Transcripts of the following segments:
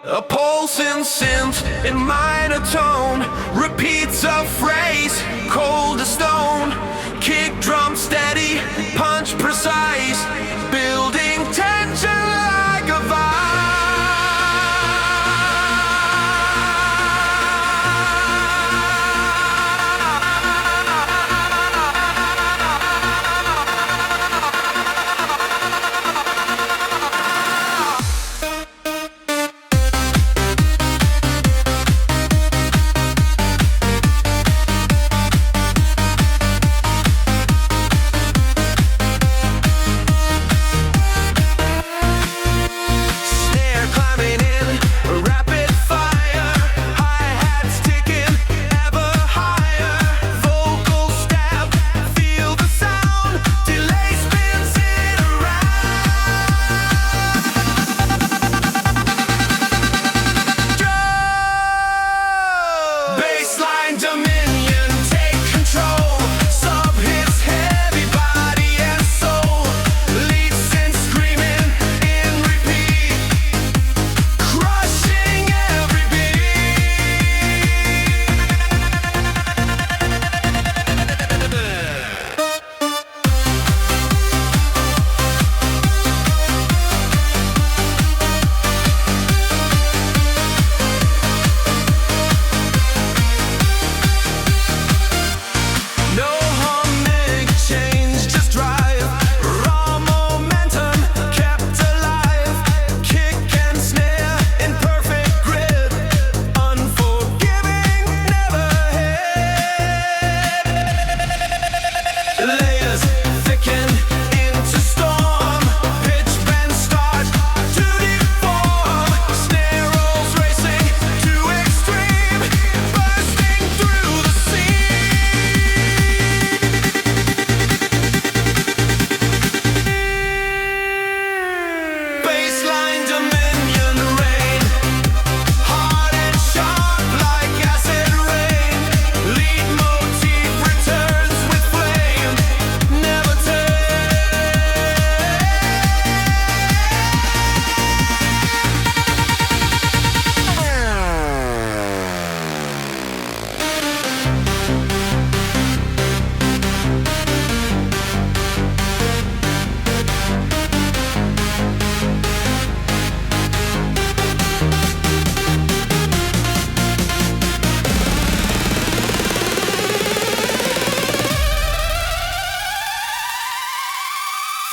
A pulsing synth in minor tone repeats a phrase, cold as stone. Kick drum steady, punch precise, building tension like a vibe.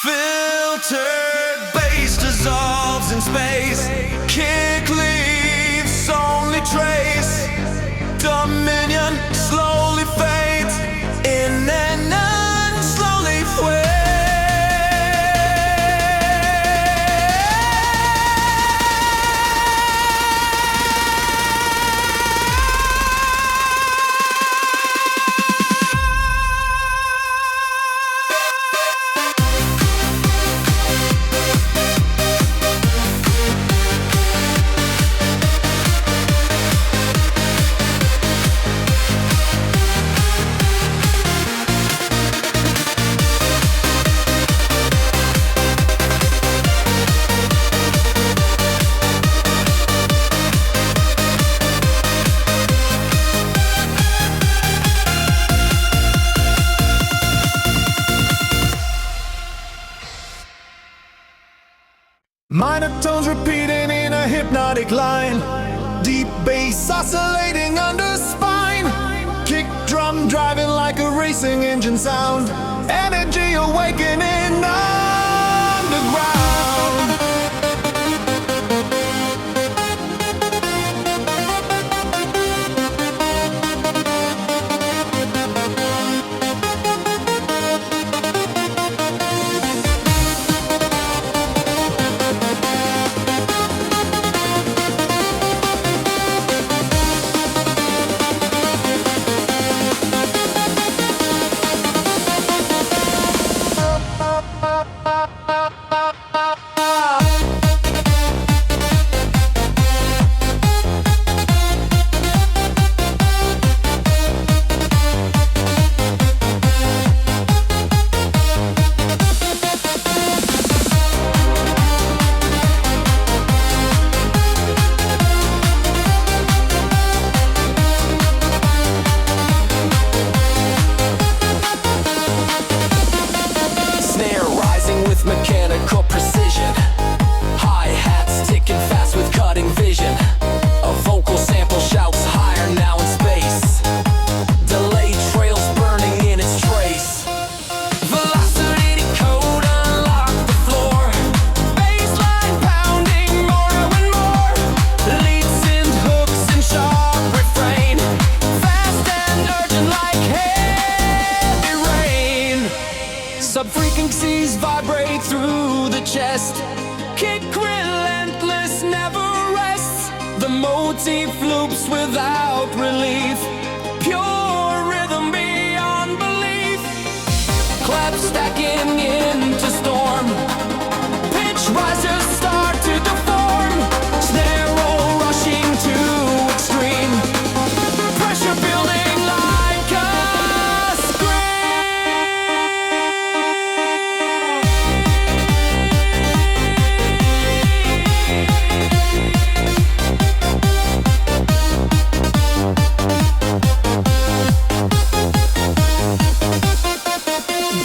Filtered bass dissolves in space. Kick leaves only trace. Dominion slowly fades in an unslowly way. Minor tones repeating in a hypnotic line. Deep bass oscillating under spine. Kick drum driving like a racing engine sound. Energy awakening underground. The motif loops without relief, pure rhythm beyond belief. Claps stacking into storm, pitch rises start to deform. Snare roll rushing to extreme, pressure building like a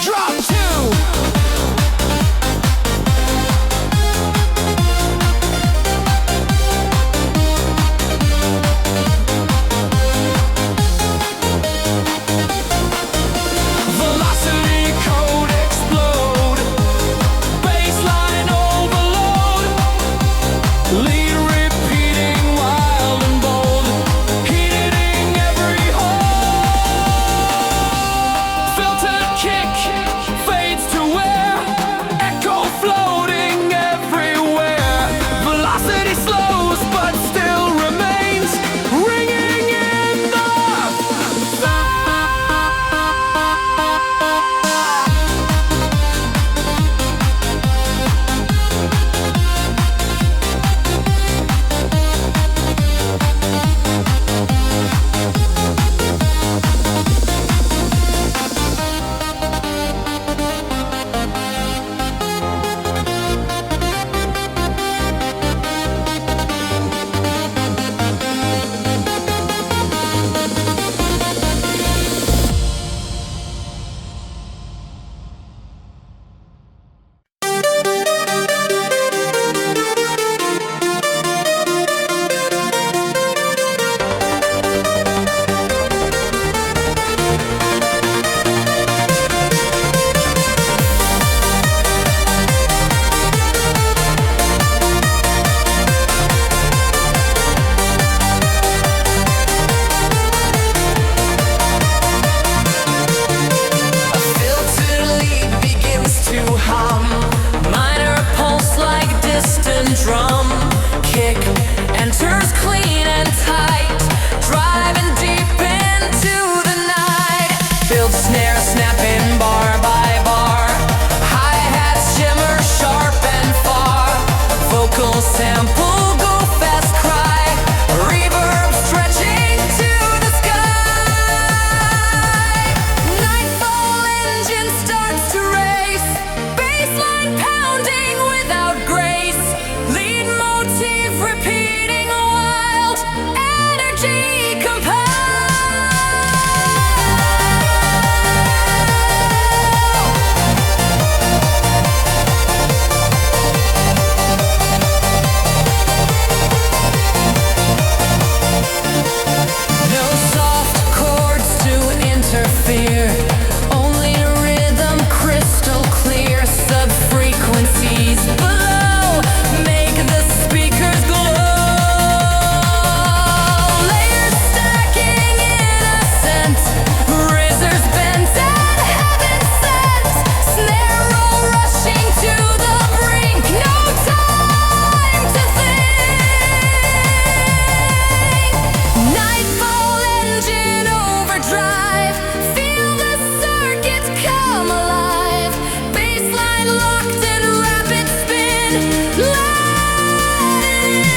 drop two. Velocity code explode, baseline overload, lead repeating wild and bold, hitting every hole. Filter kick fades to wear, echo floating everywhere. Velocity slows but still remains, ringing in the drum kick enters clean and tight, driving deep into the night. Build snare snapping bar by bar, hi-hats shimmer sharp and far, vocal sample go fast cry, reverb stretching to the sky. Nightfall engine starts to race, bassline pounding without grace, lead motif repeating wild, energy compelled. No soft chords to interfere, only rhythm crystal clear, sub-frequencies below make the speakers glow. Layers stacking innocent, razors bent and heaven sent, snare roll rushing to the brink, no time to think. Nightfall engine overdrive, feel the circuit come alive, bassline locked in rapid spin, let it in.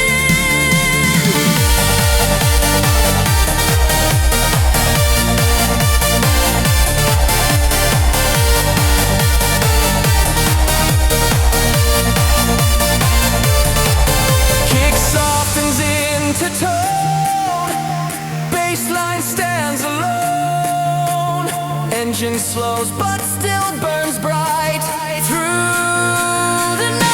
Kick softens into tone, bassline stands alone, engine slows but still burns bright through the night.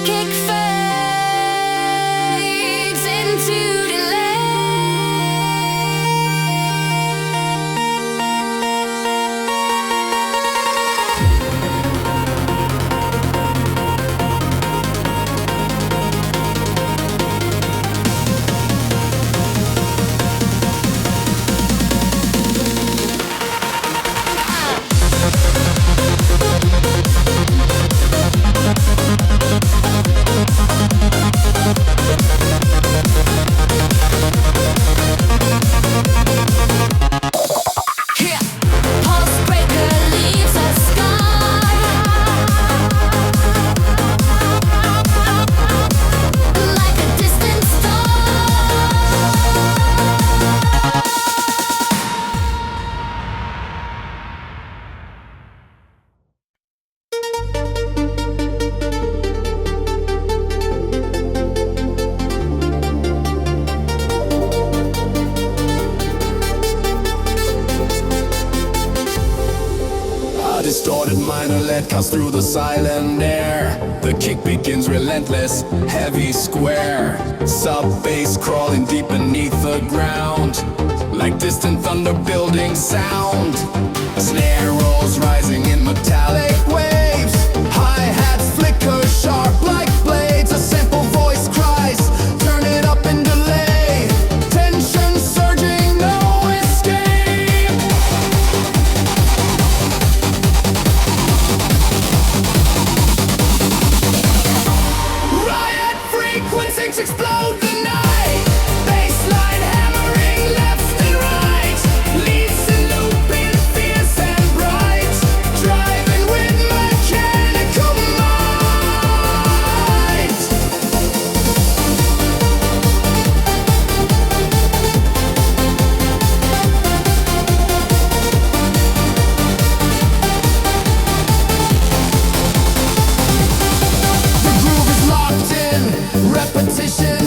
kick fades into delay. Pulse breaker leaves a scar, like a distant A distorted minor lead cuts through the silent air. The kick begins relentless, heavy square. Sub-bass crawling deep beneath the ground, like distant thunder building sound. Snare rolls rising in metallic waves. Hi-hats flicker sharp like blades. A simple voice cries, turn it up and delay. Tension surging, no escape. Riot frequencies explode the night. Bassline hammering left and right. Leads and looping fierce and bright. Driving with mechanical might. The groove is locked in, repetition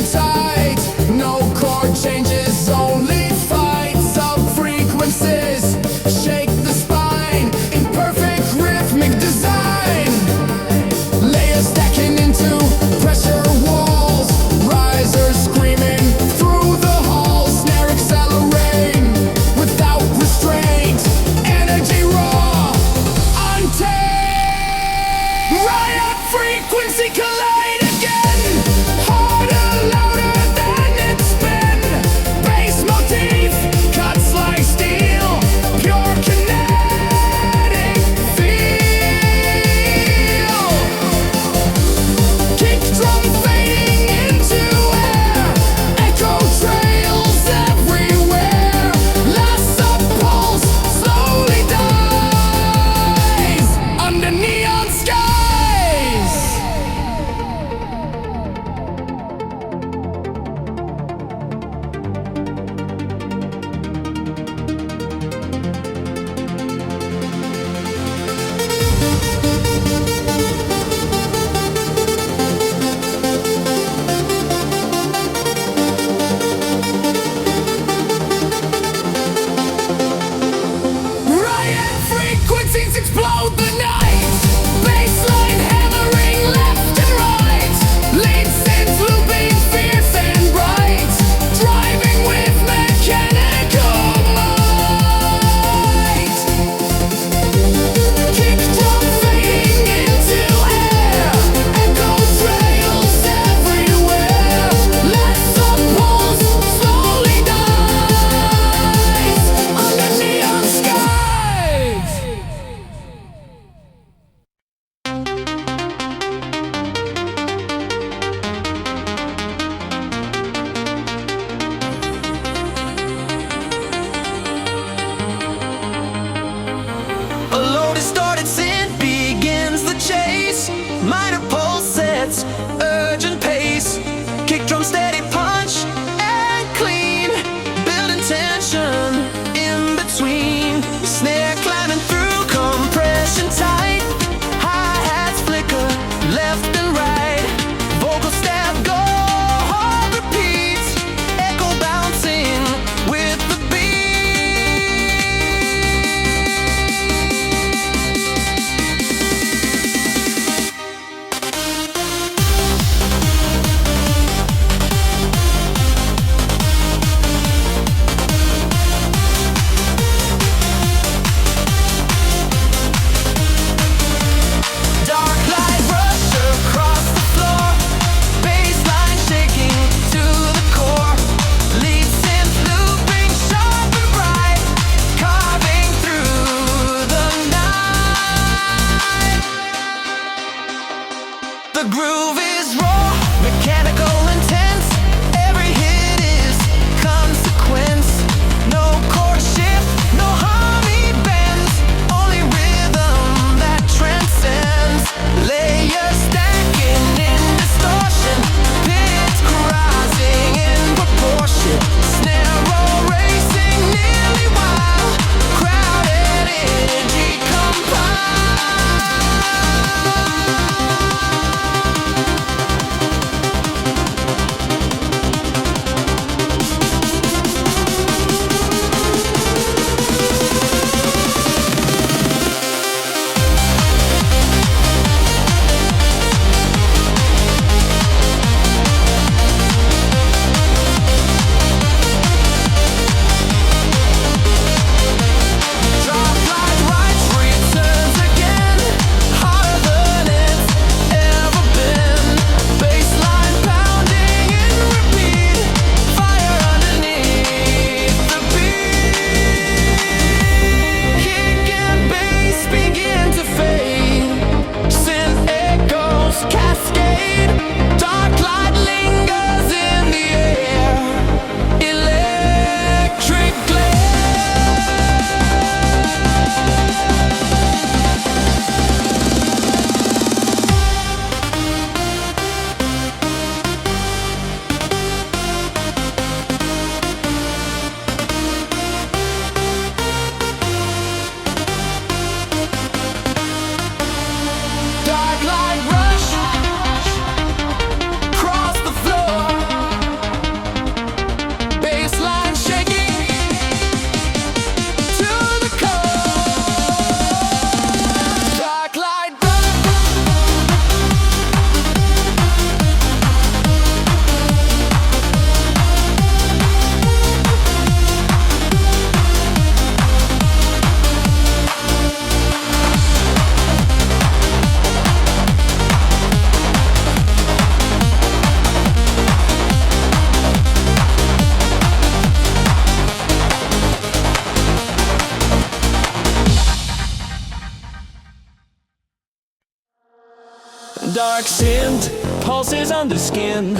sparks in, pulses under skin.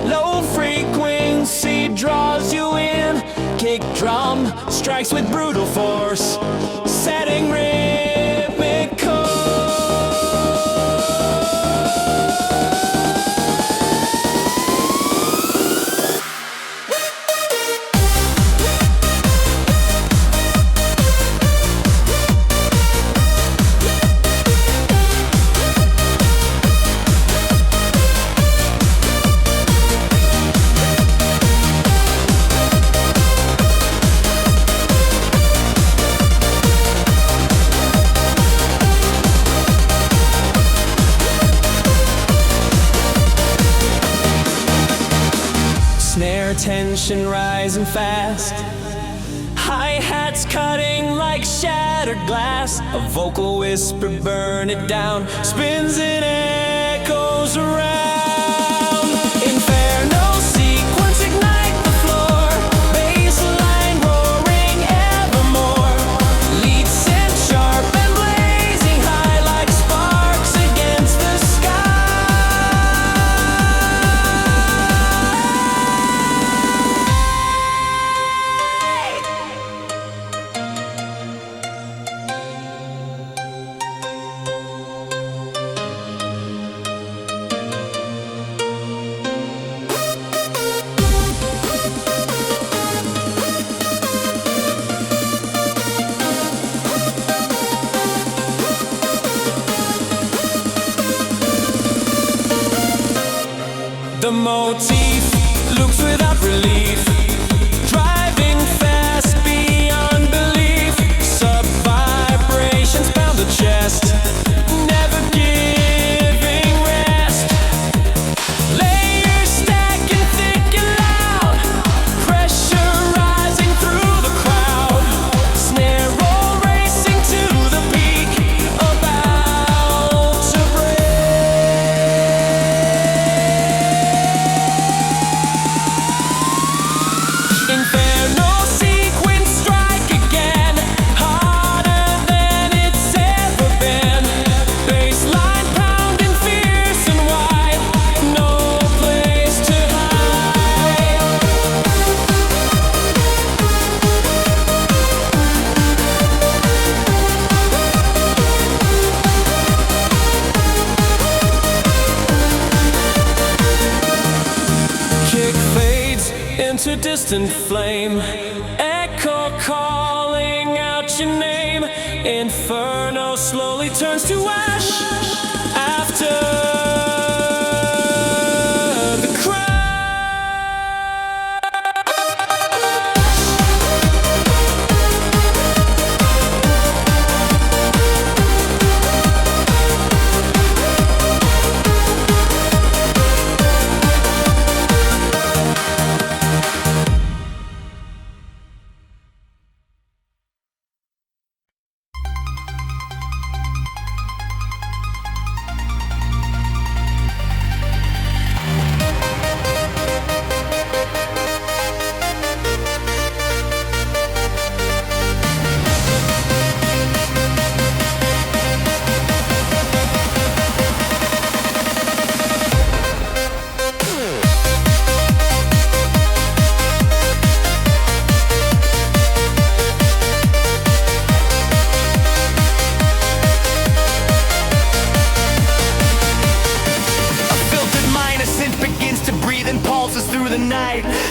Low frequency draws you in. Kick drum strikes with brutal force, setting rhythmic chords. Snare tension rising fast, hi-hats cutting like shattered glass. A vocal whisper burn it down, spins and echoes around. Inferno sequence ignite the floor, bassline roaring evermore. Lead synth sharp and blazing high like sparks against the sky. The motif loops without relief, driving fast beyond belief. Sub-vibrations pound the chest, never giving rest. Layers stacking thick and loud, pressure rising through the crowd. Snare roll racing to the peak, about to break. Inferno sequence strike again, harder than it's ever been. Bassline pounding fierce and wide, no place to hide. Kick fades into distant flame, echo calling out your name. Inferno slowly turns to ash after the crash.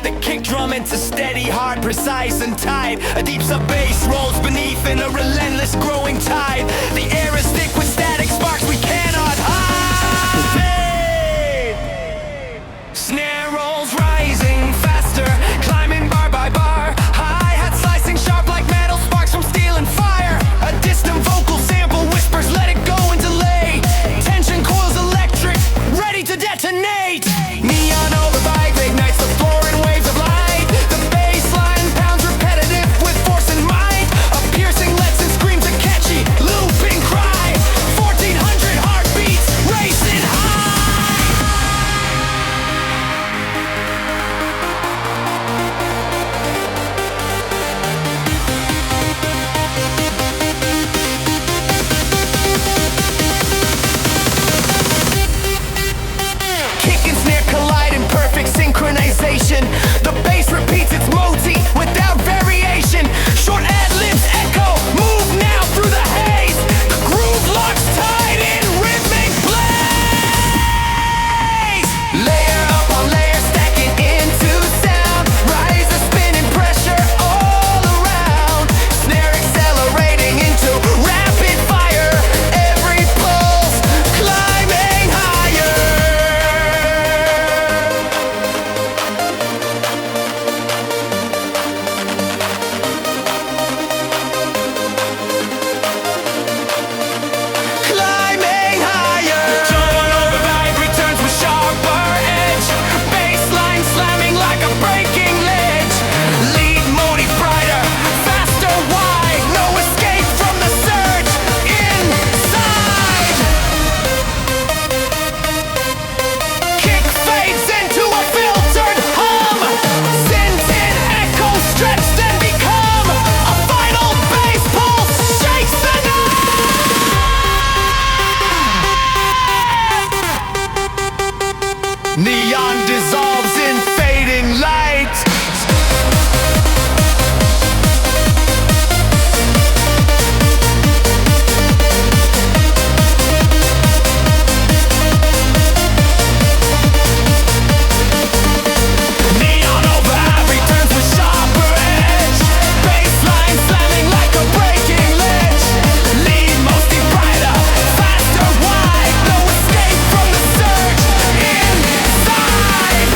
The kick drum into steady, hard, precise and tight. A deep sub-bass rolls beneath in a relentless growing tide. The air is thick with static sparks we cannot hide. Snare rolls rising faster, climbing bar by bar. Hi-hat slicing sharp like metal, sparks from steel and fire. A distant vocal sample whispers, let it go and delay. Tension coils electric, ready to detonate. Neon overbite ignites the floor in waves of light. The bassline pounds repetitive with force and might. A piercing lets and screams a catchy looping cry. 1400 heartbeats racing high. improvisation. The bass repeats its motif without variation. Short ad-libs echo, move now through the haze. The groove locks tight in rhythmic blaze. Layer upon layer, stacking into sound. Rise of spinning pressure all around. Snare accelerating into rapid fire. Every pulse climbing higher. Climbing higher. Tone over vibe returns with sharper edge. Bassline slamming like a breaking ledge. Lead motive brighter, faster wide. No escape from the surge inside. Kick fades into a filtered hum. Scented echoes stretched and become a final bass pulse shakes the night. Neon dissolves in fading light. Neon over returns with sharper edge. Bassline slamming like a breaking ledge. Lead mostly brighter, faster wide. No escape from the surge inside.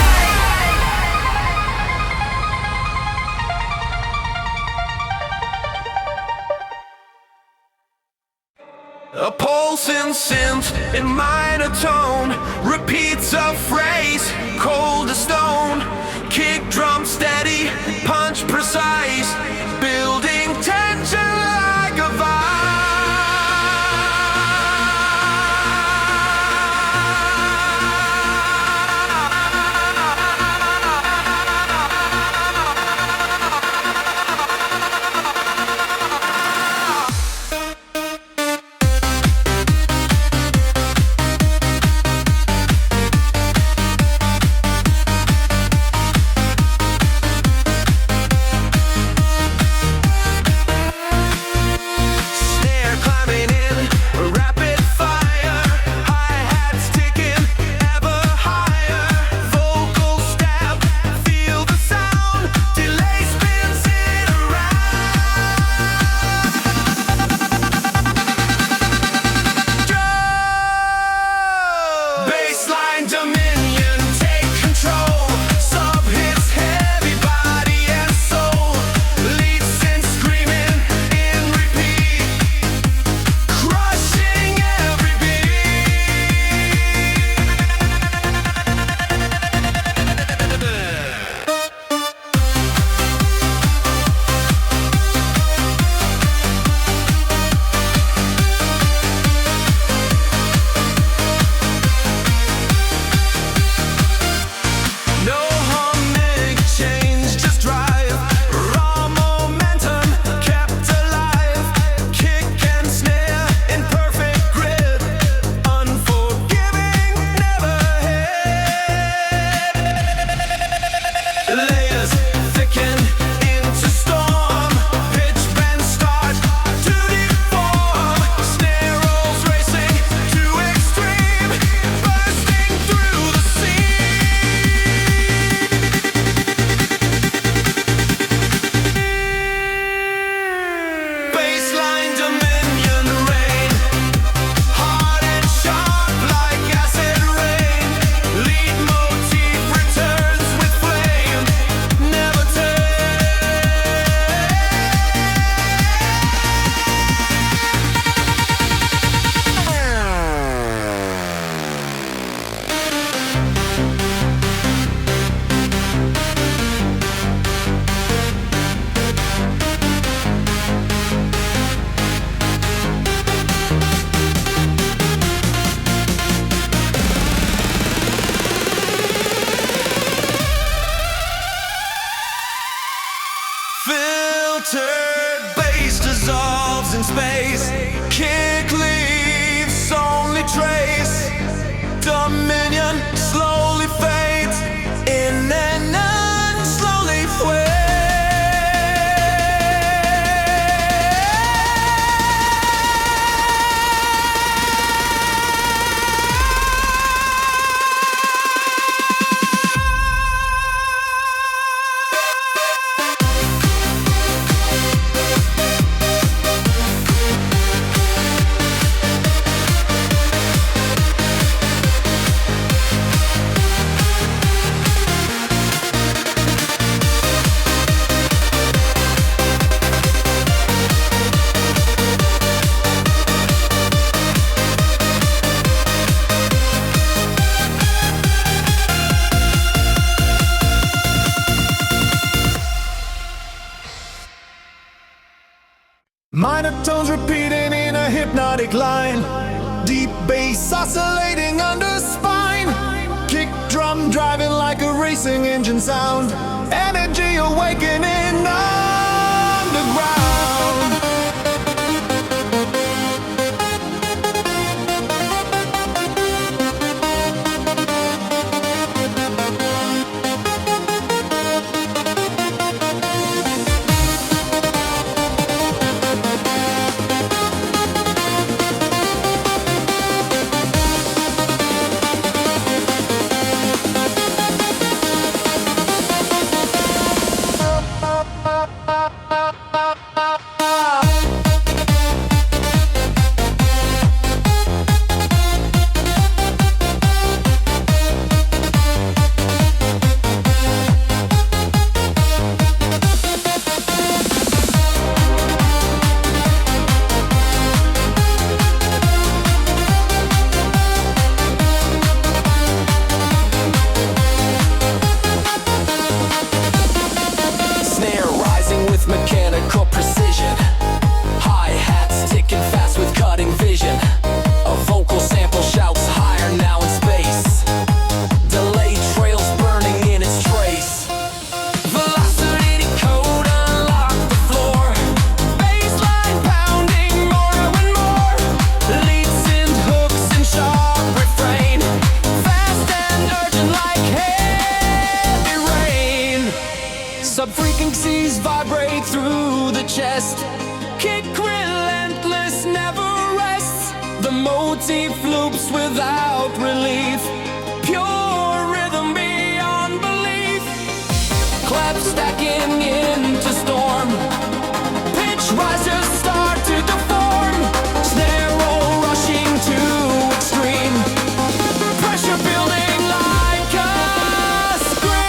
A pulsing synth in minor tone repeats a phrase, cold as stone. Kick drum steady, punch precise, building tension like a vibe. undertones repeating in a hypnotic line. Deep bass oscillating under spine. Kick drum driving like a racing engine sound. Energy awakening underground. Mechanical precision, hi-hats ticking fast with cutting vision. A vocal sample shouts higher now in space. Delay trails burning in its trace. Velocity code unlock the floor. Bassline pounding more and more. Lead synth hooks and sharp refrain. Fast and urgent like heavy rain. Sub-frequencies vibrate through the chest. Kick relentless, never rests. The motif loops without relief. Pure rhythm beyond belief. Claps stacking into storm. Pitch rises start to deform. Snare roll rushing to extreme. Pressure building like a scream.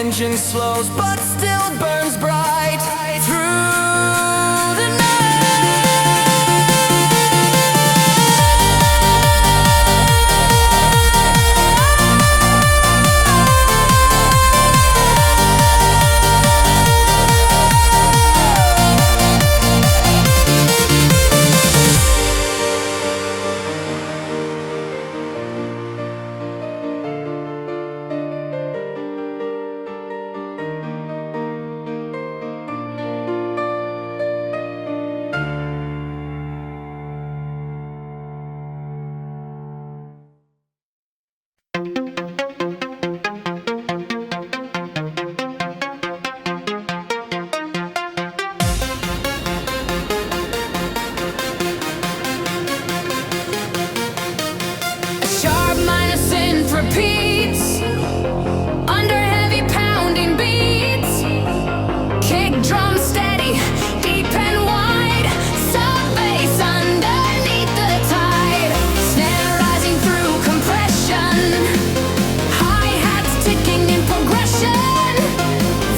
engine slows, but still burns bright through the night. A sharp minor synth repeats under heavy pounding beats. Kick drum steady, deep and wide. Sub bass underneath the tide. Snare rising through compression. Hi-hats ticking in progression.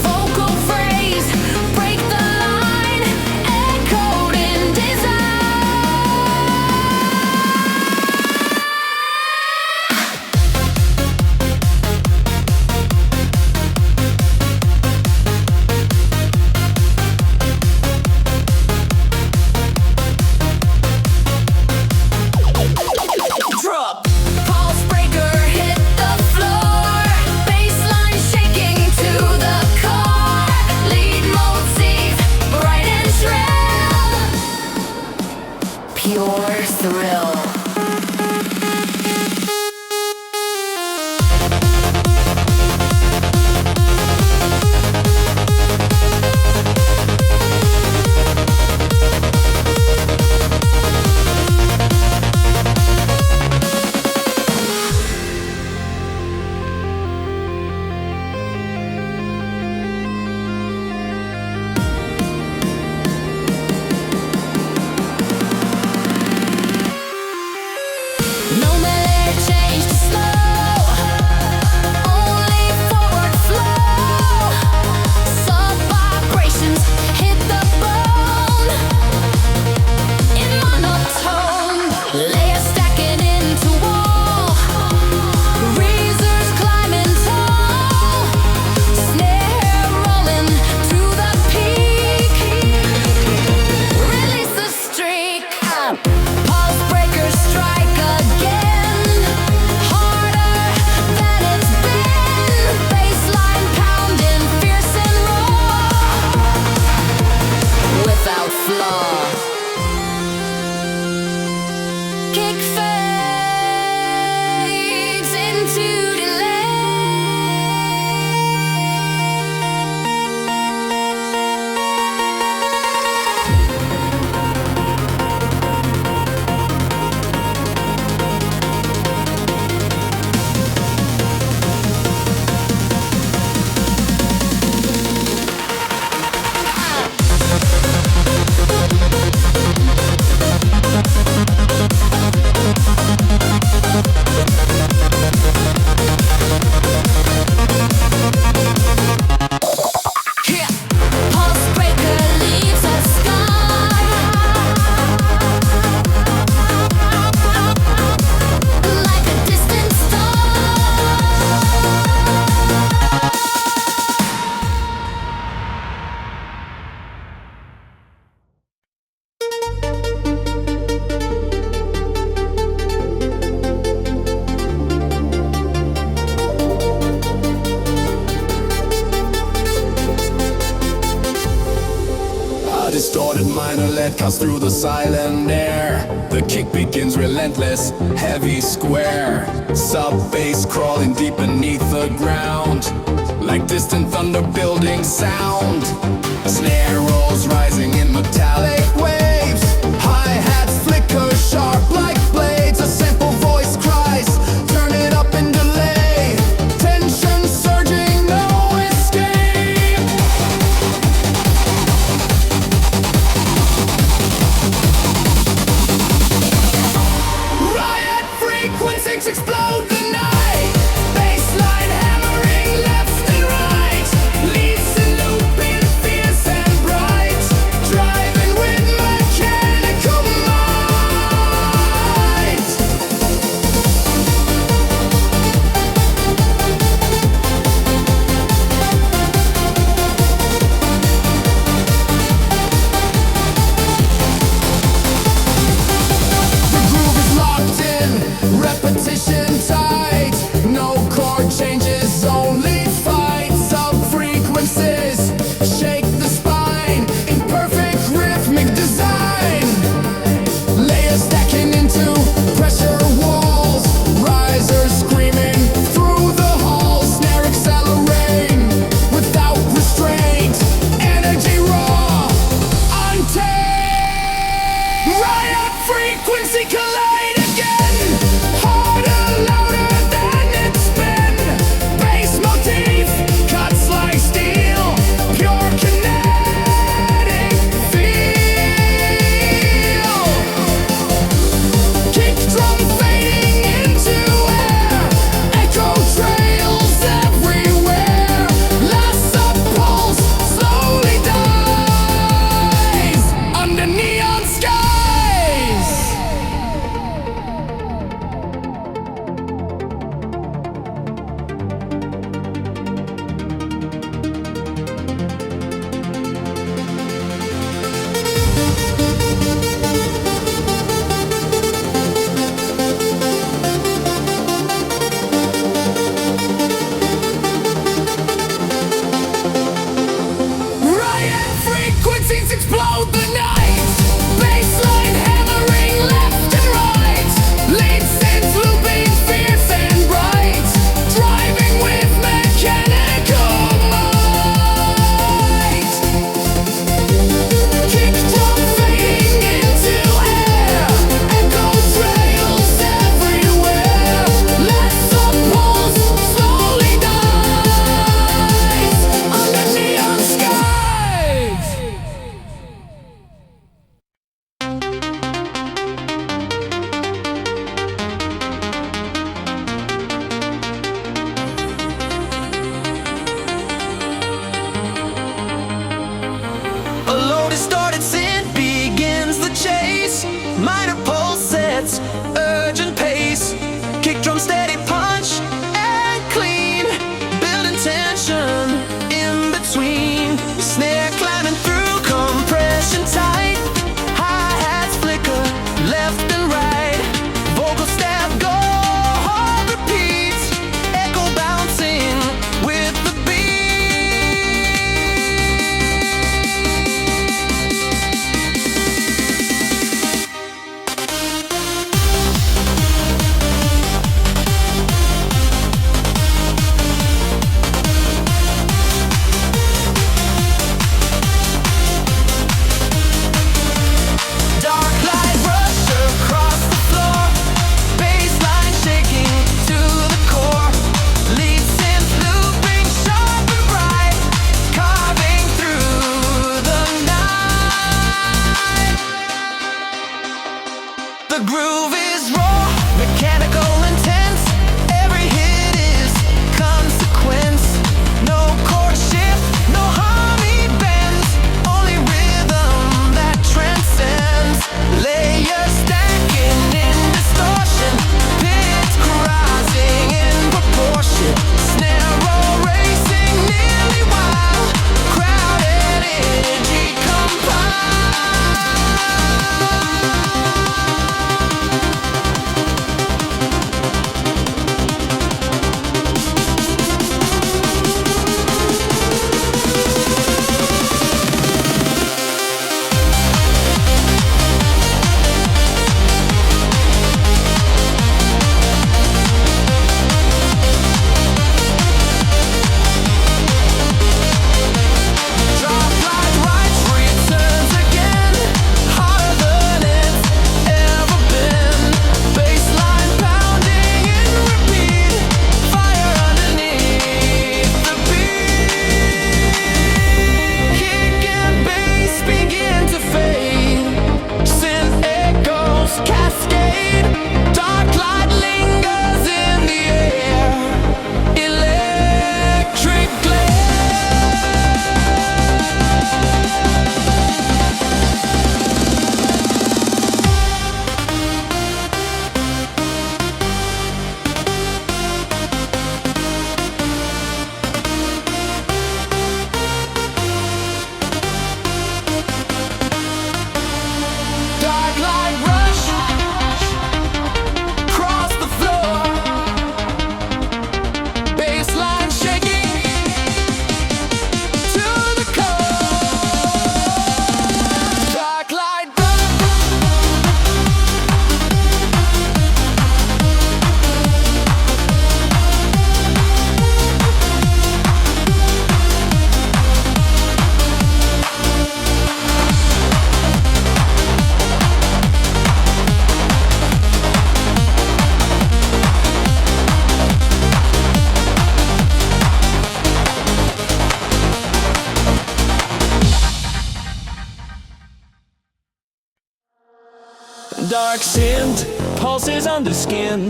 Vocal phrase, break the line. Echoed in design. Drop. Pulse breaker hit the floor. Bassline shaking to the core. Lead motif, bright and shrill. Pure thrill. No melody change to slow. Only forward flow. Sub vibrations hit the bone. In monotone, layer stacking into wall. Razors climbing tall. Snare rolling to the peak. Release the streak. Pulse breakers strike again. Harder than it's been. Bassline pounding, fierce and raw. Without flaw. Kick fades into delay. Yeah. Pulse breaker leaves a scar. Like a distant star. A distorted minor lead cuts through the silent air. The kick begins relentless, heavy square. Sub bass crawling deep beneath the ground, like distant thunder building sound. A snare rolls rising in metallic waves. Hi-hats flicker sharp like blades. A simple voice cries, turn it up in delay. Tension surging, no escape. Riot frequencies explode the night. Bassline hammering left and right. dark synth pulses under skin.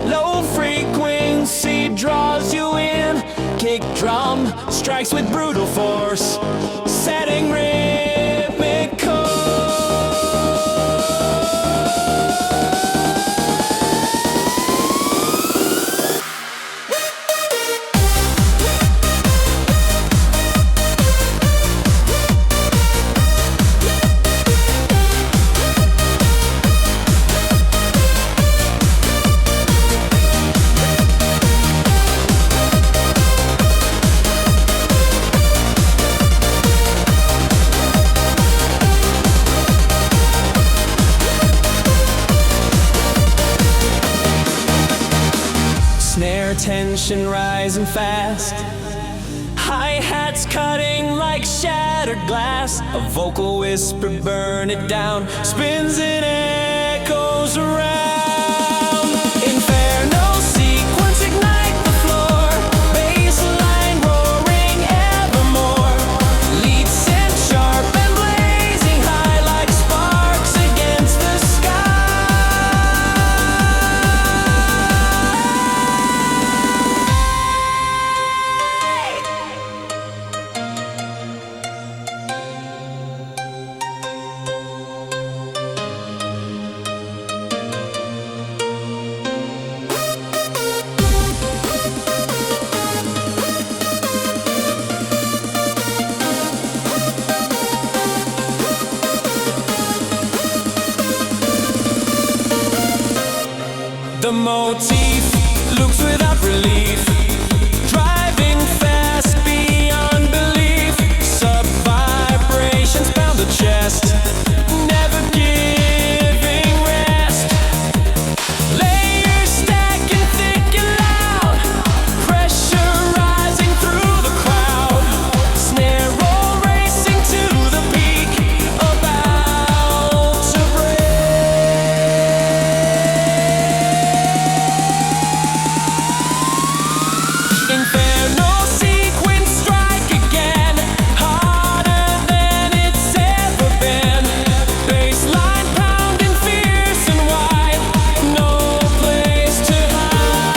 Low frequency draws you in. Kick drum strikes with brutal force, setting rhythmic chords. Snare tension rising fast, hi-hats cutting like shattered glass. A vocal whisper, burn it down, spins and echoes around. Inferno sequence, ignite the floor, bassline roaring evermore. Lead synth sharp and blazing high like sparks against the sky. The motif loops without relief, driving fast beyond belief. Sub-vibrations pound the chest, never giving rest. Layers stacking thick and loud, pressure rising through the crowd. Snare roll racing to the peak, about to break. Inferno sequence, strike again, harder than it's ever been. Bassline pounding fierce and wide, no place to hide.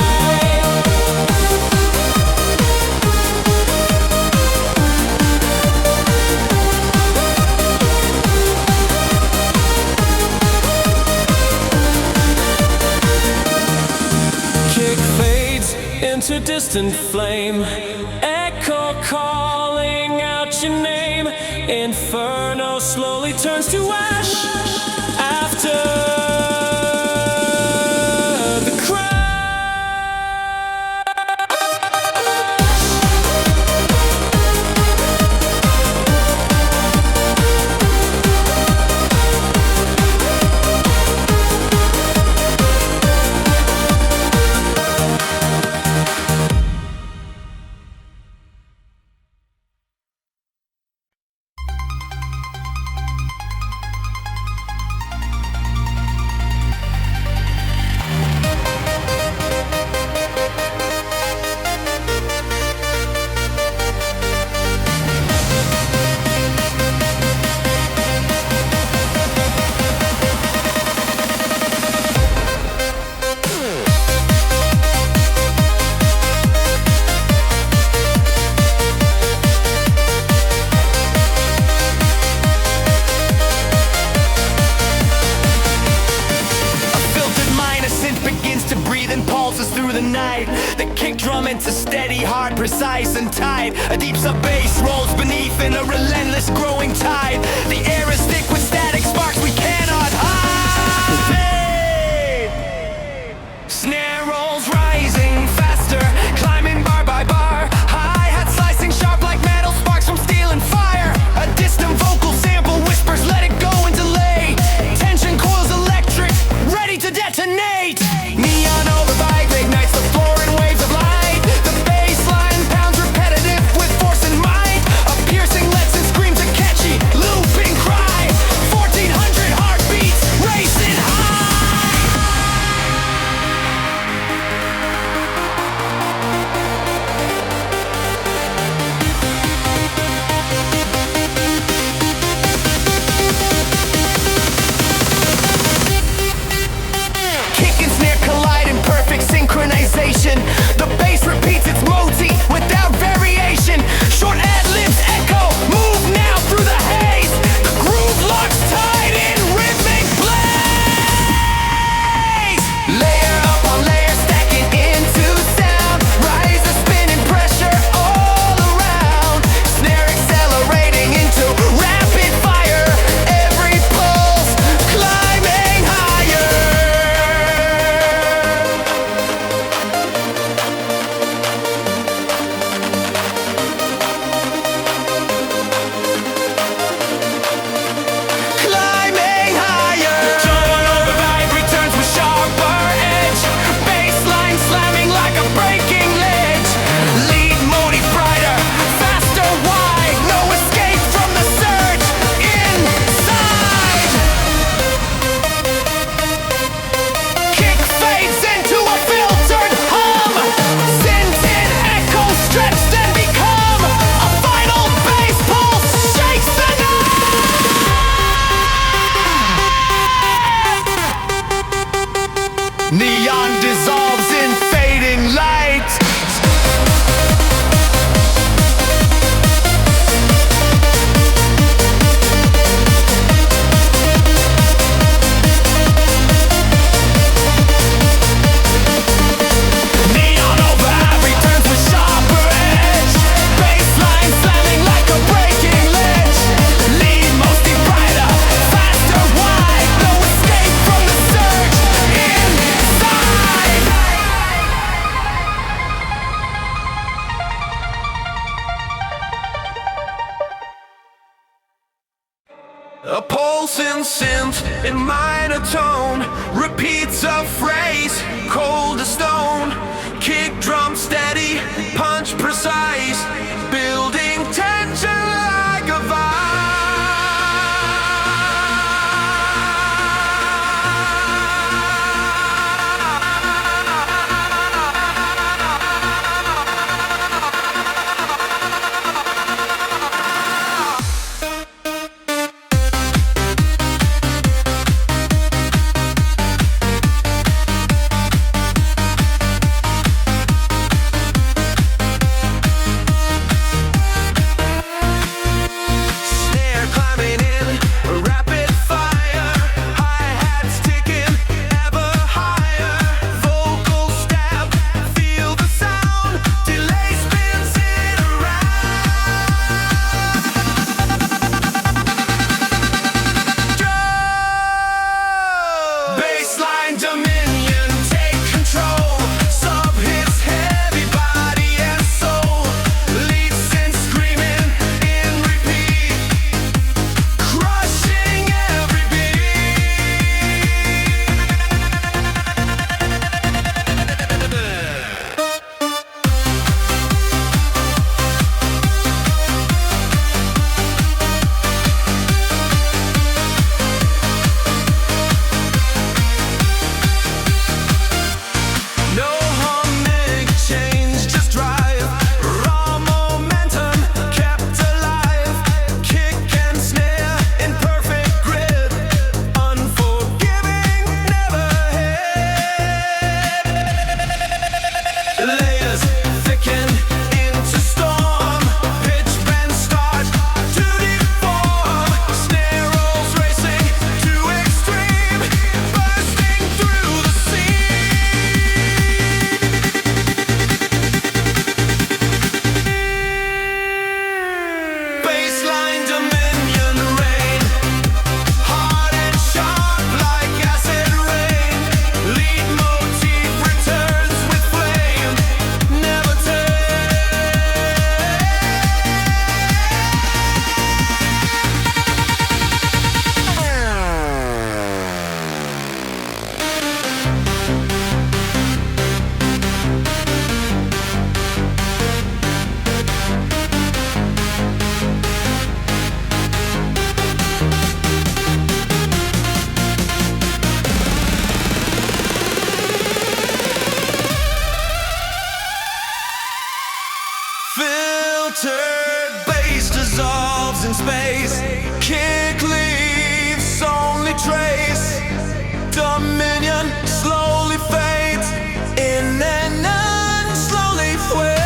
Kick fades into distant flame, echo calling out your name. Inferno slowly turns to ash after the crash. The kick drum into steady, hard, precise and tight. A deep sub-bass rolls beneath in a relentless growing tide. The air is thick with static sparks we cannot hide. Snare rolls rising faster, climbing bar by bar. Hi-hat slicing sharp like metal, sparks from steel and fire. A distant vocal sample whispers, let it go and delay. Tension coils electric, ready to detonate. Neon overbite ignites the floor in waves of light. The bassline pounds repetitive with force and might. A piercing lets and screams a catchy looping cry. A pulsing synth in minor tone repeats a phrase, cold as stone. Kick drum steady, punch precise, building tension like a bassline dominion, take control. Sub hits heavy body and soul. Lead synth screaming in repeat, crushing every No harmonic change, just drive. Raw momentum kept alive. Kick and snare in perfect grip. Unforgiving, never hit. Layers thicken into storm. Pitch bend start to deform. Snare rolls racing to extreme, bursting through the scene. Bassline dominion reign, hard and sharp like acid rain. Lead motif returns with flame, never filtered bass dissolves in space. Kick leaves only trace. Dominion slowly fades in an unslowly way.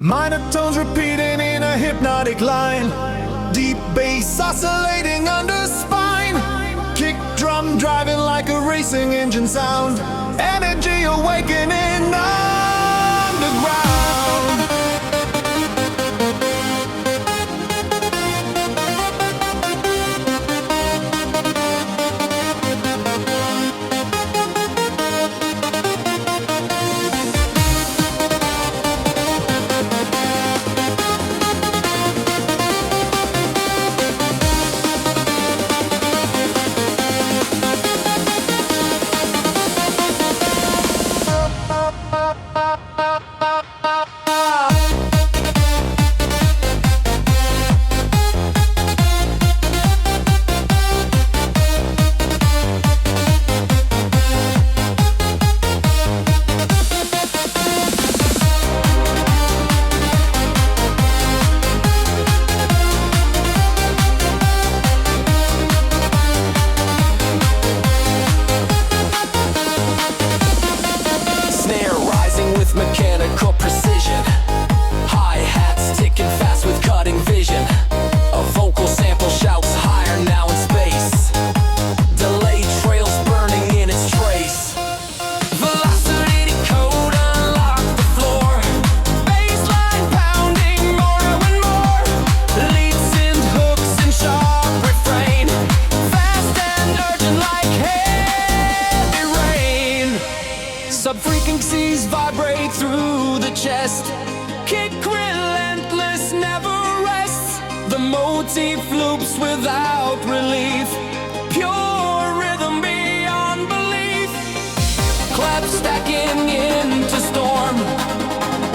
Minor tones repeating in a hypnotic line. Deep bass oscillating under spine. Kick drum driving like a racing engine sound. Energy awakening underground. chest. Kick relentless, never rests. The motif loops without relief. Pure rhythm beyond belief. Clap stacking into storm.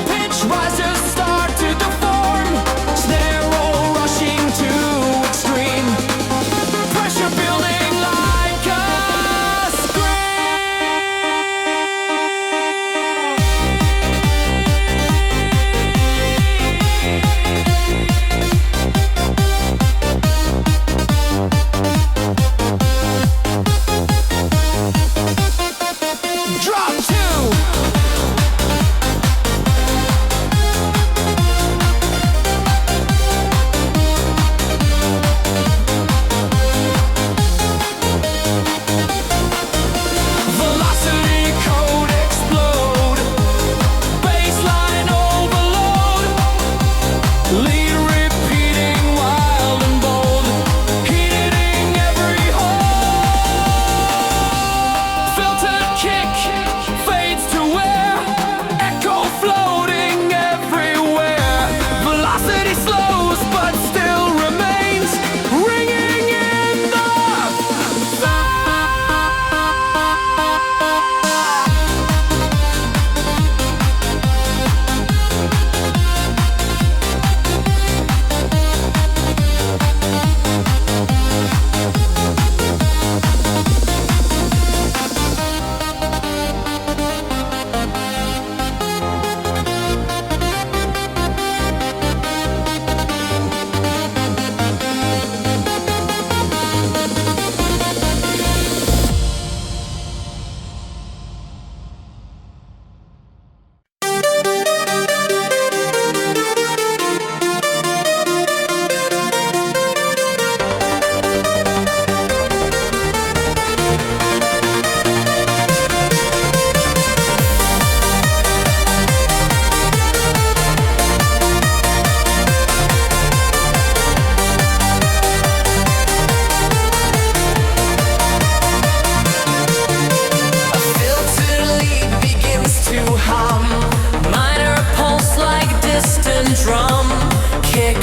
Pitch rises start to deform. Snare roll rushing to extreme. Pressure building like a drop two. Velocity code explode. Baseline overload. Lead repeating wild and bold. Hitting every hole. Filter kick fades to air. Echo floating everywhere. Velocity slows but still remains. Ringing in the filtered lead begins to hum. Minor pulse like distant drum. Kick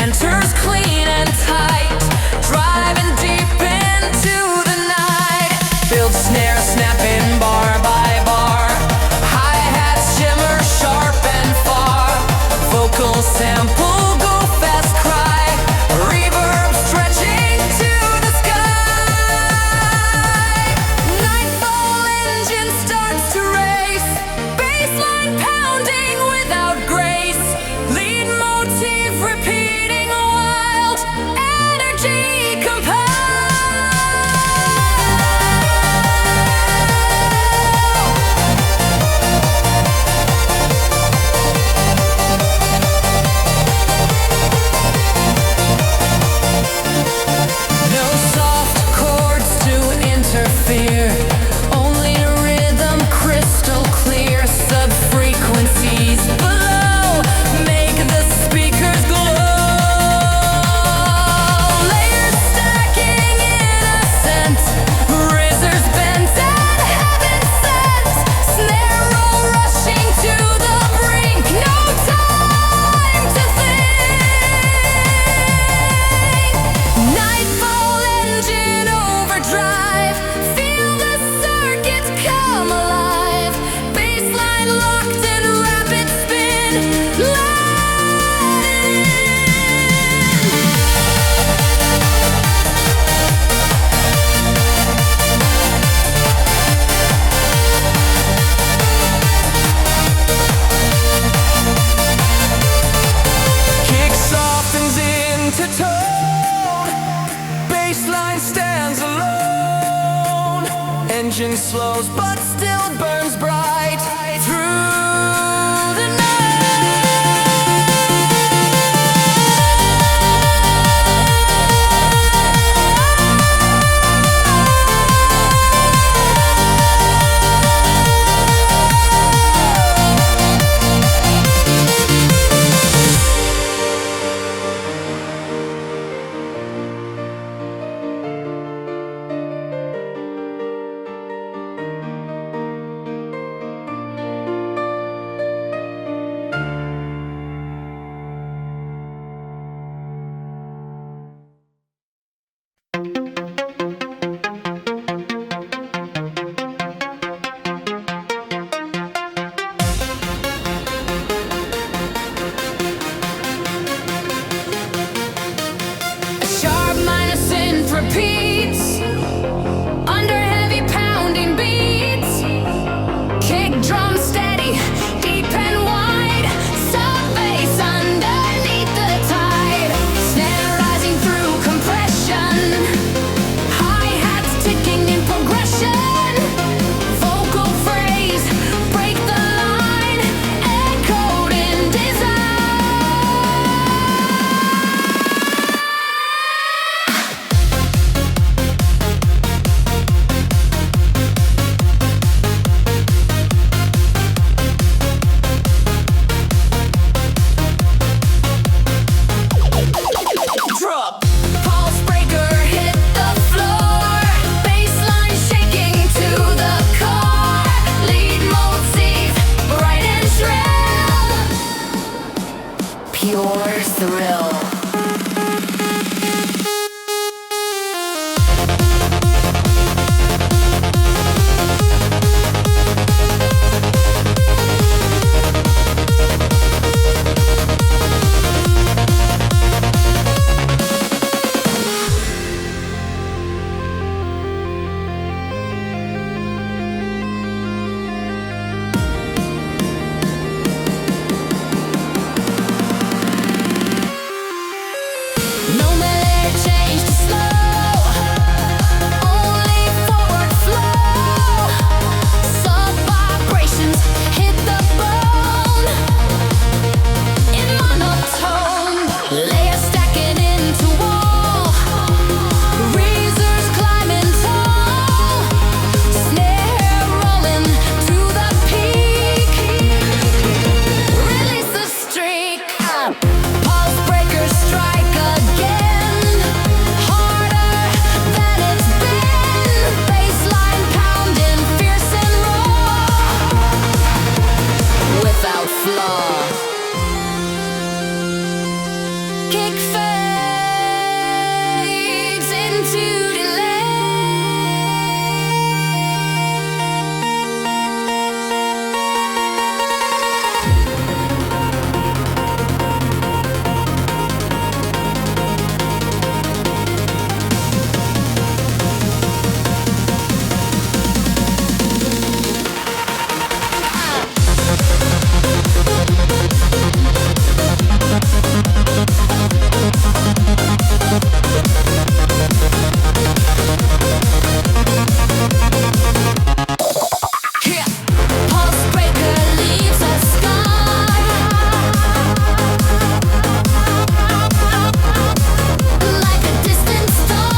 enters clean and tight, driving deep into the night. Build snare snapping bar by bar. Hi-hats shimmer sharp and far. Vocal sample go fast cry. Reverb stretching to the sky. Nightfall engine starts to race. Baseline pounding without grace. Lead motif repeating wild. Energy compelled. No soft chords to interfere. Only rhythm crystal clear. Sub-frequencies below make the speakers glow. Layers stacking in ascent. Rizzers bent and heaven sent. Snare roll rushing to the brink. No time to think. Nightfall engine overdrive. Feel the circuit come alive. Baseline locked in rapid spin. Let it in. Kick softens into tone. Baseline stands alone. Engine slows but still burns bright through the night. thrill. No matter change to slow, only forward flow. Sub vibrations hit the bone. In monotone, layers stacking into wall. Razors climbing tall. Snare rolling to the peak. Release the streak. Pulse breakers strike again, harder than it's been. Bassline pounding, fierce and raw, without flaw. Kick fades into delay. Yeah. Pulse breaker leaves a scar, like a distant star.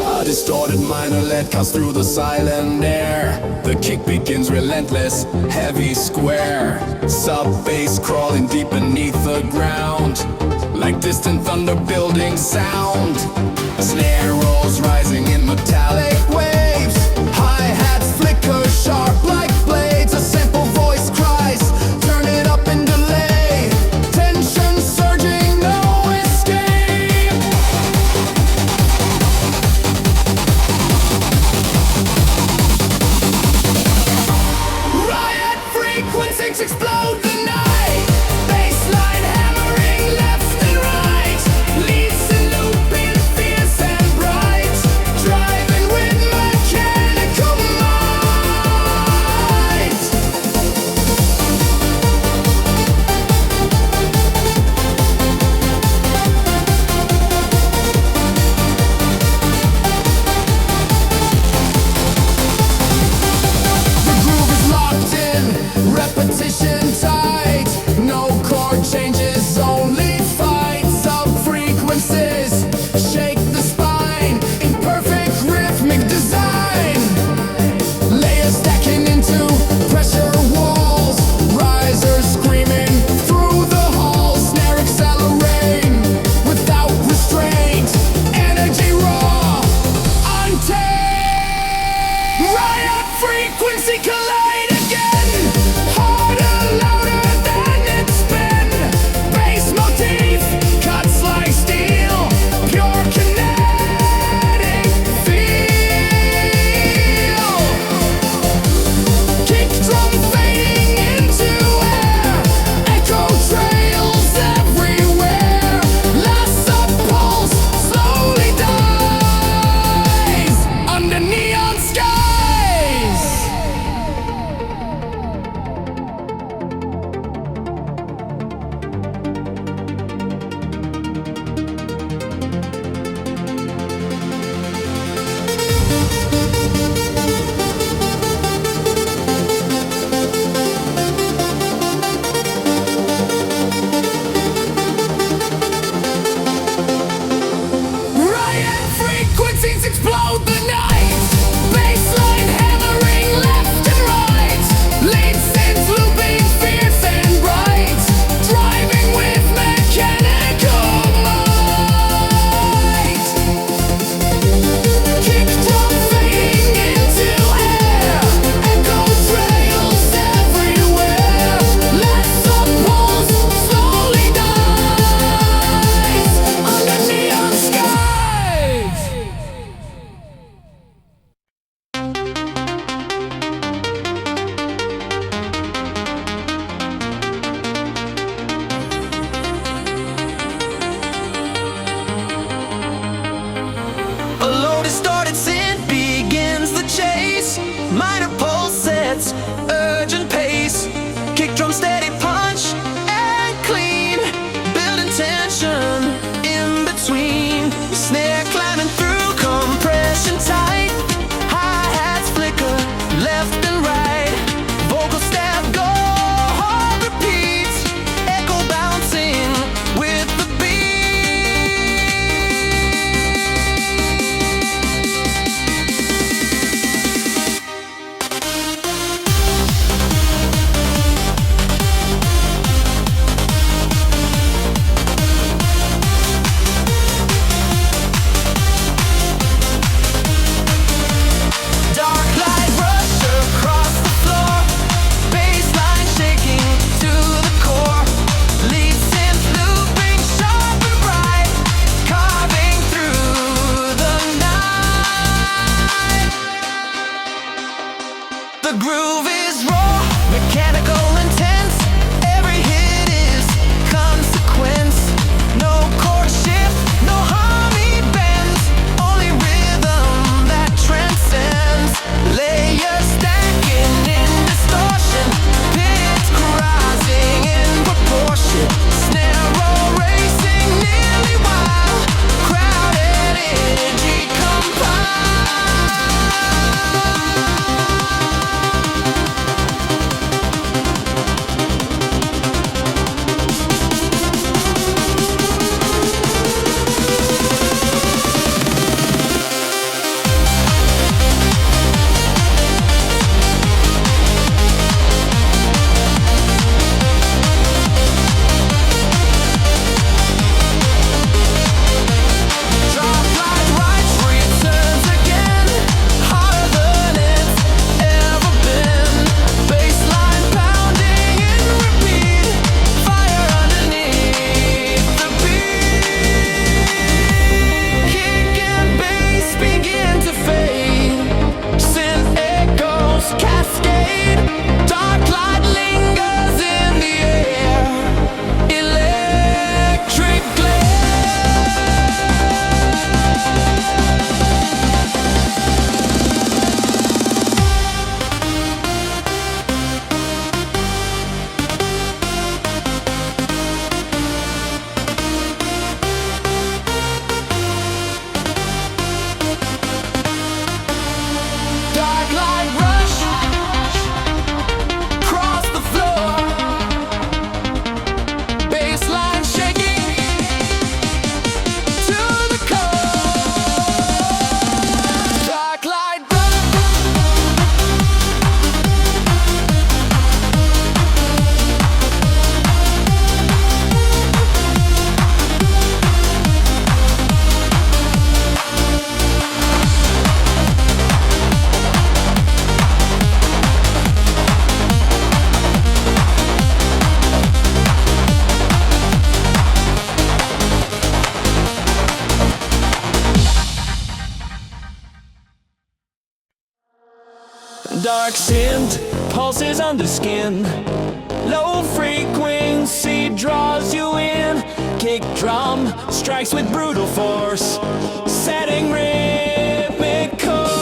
A distorted minor lead cuts through the silent air. The kick begins relentless, heavy square. Sub bass crawling deep beneath the ground, like distant thunder building sound. Snare rolls rising in metallic waves. Hi-hats flicker sharp like blades. A simple voice cries, turn it up and delay. Tension surging, no escape. Riot frequencies explode the night. Bassline hammering left and right. Leads and looping fierce and bright. Driving with mechanical might. The groove is locked in, repetition tight. No chord changes, only fight. Sub frequencies shake the spine in perfect rhythmic design. Layers stacking into pressure walls. Risers screaming through the halls. Snare accelerating without restraint. Energy raw, untamed. Riot frequency collide again. Harder, louder than it's been. Bass motif cuts like steel. Pure kinetic feel. Kick drum fading into air. Echo trails everywhere. Last sub pulse slowly dies under neon skies. The groove is raw, mechanical, intense. Every hit is consequence. No chord shift, no harmony bends. Only rhythm that transcends. Layers stacking in distortion. Pitch rising in proportion. Snare roll racing nearly wild. Crowded energy compiled. Dark synth pulses under skin. Low frequency draws you in. Kick drum strikes with brutal force, setting rhythmic chords.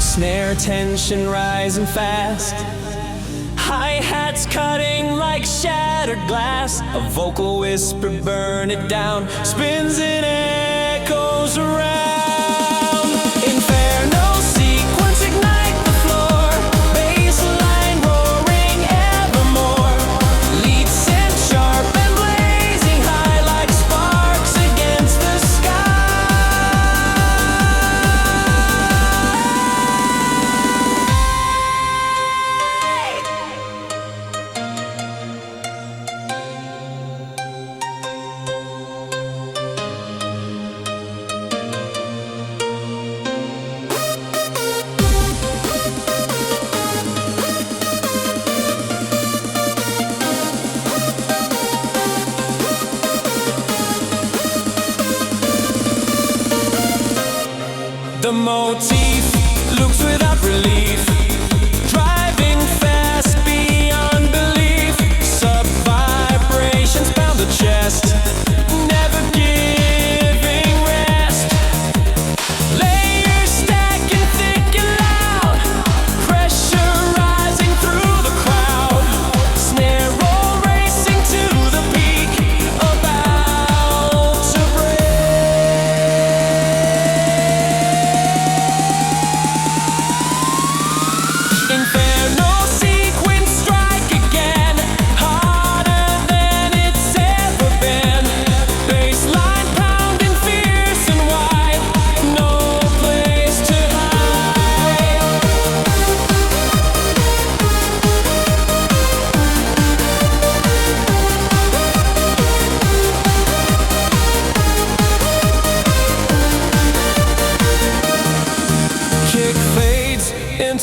Snare tension rising fast. Hi-hats cutting like shattered glass. A vocal whisper burn it down. Spins and echoes around. Inferno sequence ignite the floor. Bassline roaring evermore. Lead synth sharp and blazing high like sparks against the sky.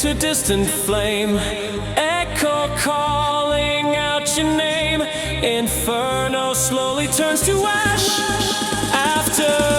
into distant flame. Echo calling out your name. Inferno slowly turns to ash after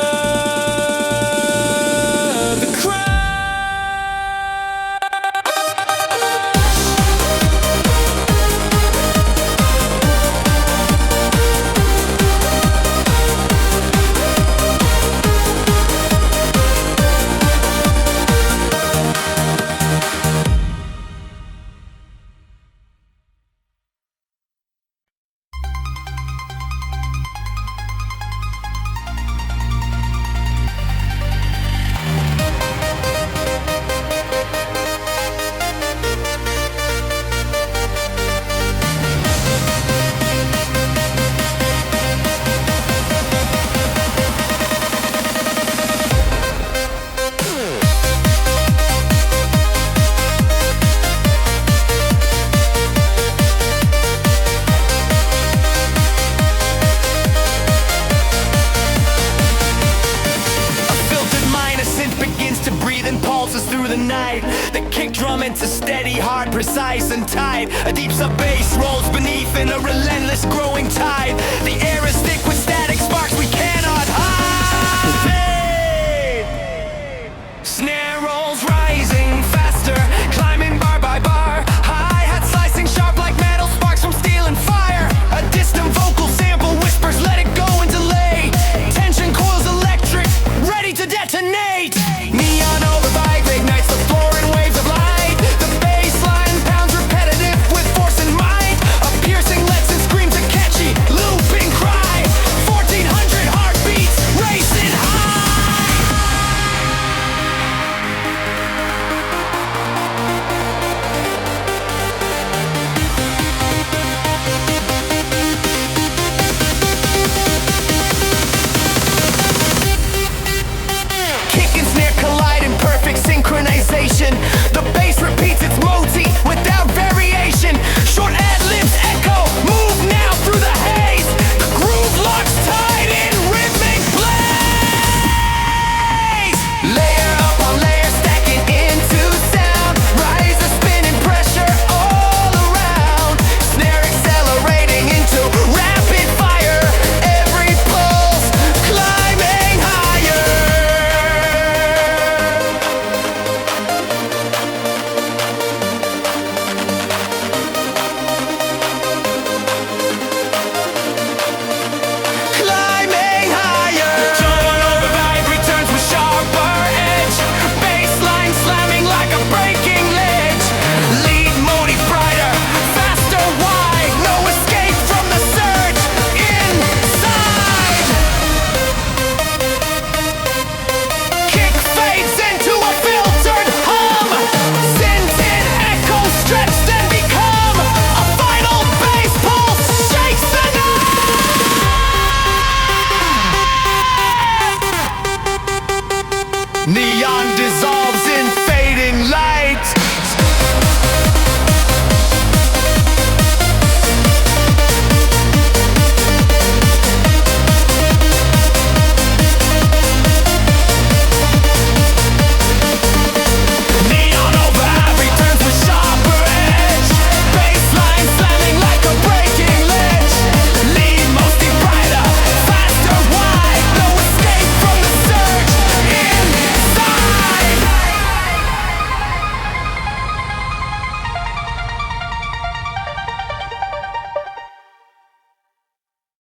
through the night. The kick drum into steady, hard, precise and tight. A deep sub bass rolls beneath in a relentless growing tide. The